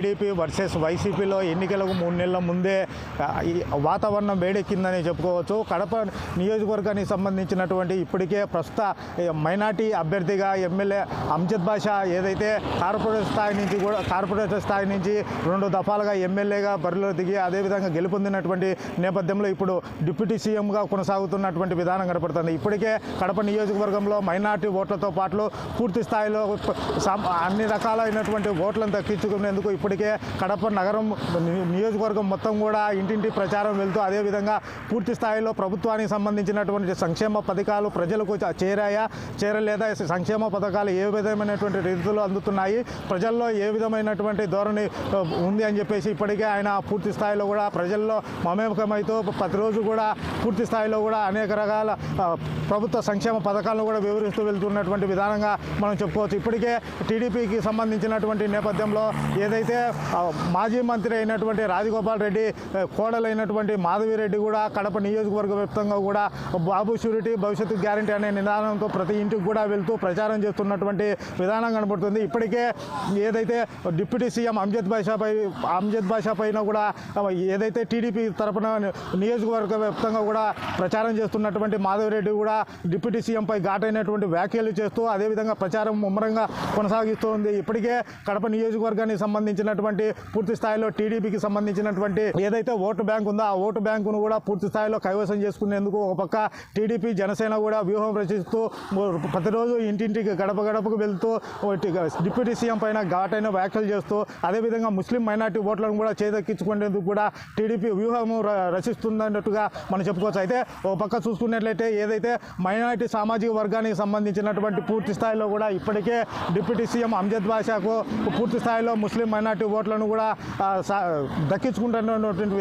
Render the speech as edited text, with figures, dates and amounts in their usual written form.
TDP versus వైసీపీలో ఎన్నికలకు 3 నెలల ముందే ఈ వాతావరణం వేడెక్కిందని చెప్పుకోవచ్చు. కడప నియోజకవర్గానికి సంబంధించినటువంటి ఇప్పటికే ప్రస్తుత మైనార్టీ అభ్యర్థిగా ఎమ్మెల్యే అమ్జద్ బాషా ఏదైతే కార్పొరేటర్ స్థాయి నుంచి 2 దఫాలుగా ఎమ్మెల్యేగా బరిలో దిగి అదేవిధంగా గెలుపొందినటువంటి నేపథ్యంలో ఇప్పుడు డిప్యూటీ సీఎంగా కొనసాగుతున్నటువంటి విధానం కనపడుతుంది. ఇప్పటికే కడప నియోజకవర్గంలో మైనార్టీ ఓట్లతో పాటు పూర్తి స్థాయిలో అన్ని రకాలైనటువంటి ఓట్లను దక్కించుకునేందుకు ఇప్పటికే కడప నగరం నియోజకవర్గం మొత్తం కూడా ఇంటింటి ప్రచారం వెళ్తూ అదేవిధంగా పూర్తి స్థాయిలో ప్రభుత్వానికి సంబంధించినటువంటి సంక్షేమ పథకాలు ప్రజలకు చేరలేదా, సంక్షేమ పథకాలు ఏ విధమైనటువంటి రీతిలో అందుతున్నాయి, ప్రజల్లో ఏ విధమైనటువంటి ధోరణి ఉంది అని చెప్పేసి ఇప్పటికే ఆయన పూర్తి స్థాయిలో కూడా ప్రజల్లో మమేకమైతూ ప్రతిరోజు కూడా పూర్తి స్థాయిలో కూడా అనేక రకాల ప్రభుత్వ సంక్షేమ పథకాలను కూడా వివరిస్తూ వెళ్తున్నటువంటి విధానంగా మనం చెప్పుకోవచ్చు. ఇప్పటికే టీడీపీకి సంబంధించినటువంటి నేపథ్యంలో ఏదైతే మాజీ మంత్రి అయినటువంటి రాజగోపాల్ రెడ్డి కోడలైనటువంటి మాధవిరెడ్డి కూడా కడప నియోజకవర్గ వ్యాప్తంగా కూడా బాబు షూరిటీ భవిష్యత్తు గ్యారంటీ అనే నిదానంతో ప్రతి ఇంటికి కూడా వెళ్తూ ప్రచారం చేస్తున్నటువంటి విధానం కనబడుతుంది. ఇప్పటికే ఏదైతే డిప్యూటీ సీఎం అమ్జద్ బాషా పైన కూడా ఏదైతే టీడీపీ తరఫున నియోజకవర్గ వ్యాప్తంగా కూడా ప్రచారం చేస్తున్నటువంటి మాధవిరెడ్డి కూడా డిప్యూటీ సీఎంపై ఘాటైనటువంటి వ్యాఖ్యలు చేస్తూ అదేవిధంగా ప్రచారం ముమ్మరంగా కొనసాగిస్తోంది. ఇప్పటికే కడప నియోజకవర్గానికి సంబంధించినటువంటి పూర్తి స్థాయిలో టీడీపీకి సంబంధించినటువంటి ఏదైతే ఓటు బ్యాంక్ ఉందో ఆ ఓటు బ్యాంకును కూడా పూర్తి స్థాయిలో కైవసం చేసుకునేందుకు ఒక పక్క టీడీపీ జనసేన కూడా వ్యూహం రచిస్తూ ప్రతిరోజు ఇంటింటికి గడపకు వెళ్తూ డిప్యూటీ సీఎం పైన ఘాటైన వ్యాఖ్యలు చేస్తూ అదేవిధంగా ముస్లిం మైనార్టీ ఓట్లను కూడా చేదక్కించుకునేందుకు కూడా టీడీపీ వ్యూహం రచిస్తుందన్నట్టుగా మనం చెప్పుకోవచ్చు. అయితే ఒక పక్క చూసుకున్నట్లయితే ఏదైతే మైనార్టీ సామాజిక వర్గానికి సంబంధించినటువంటి పూర్తి స్థాయిలో కూడా ఇప్పటికే డిప్యూటీ సీఎం అమ్జద్ బాషాకు పూర్తి స్థాయిలో ముస్లిం మైనార్టీ ఓట్లను కూడా దక్కించుకుంటున్నటువంటి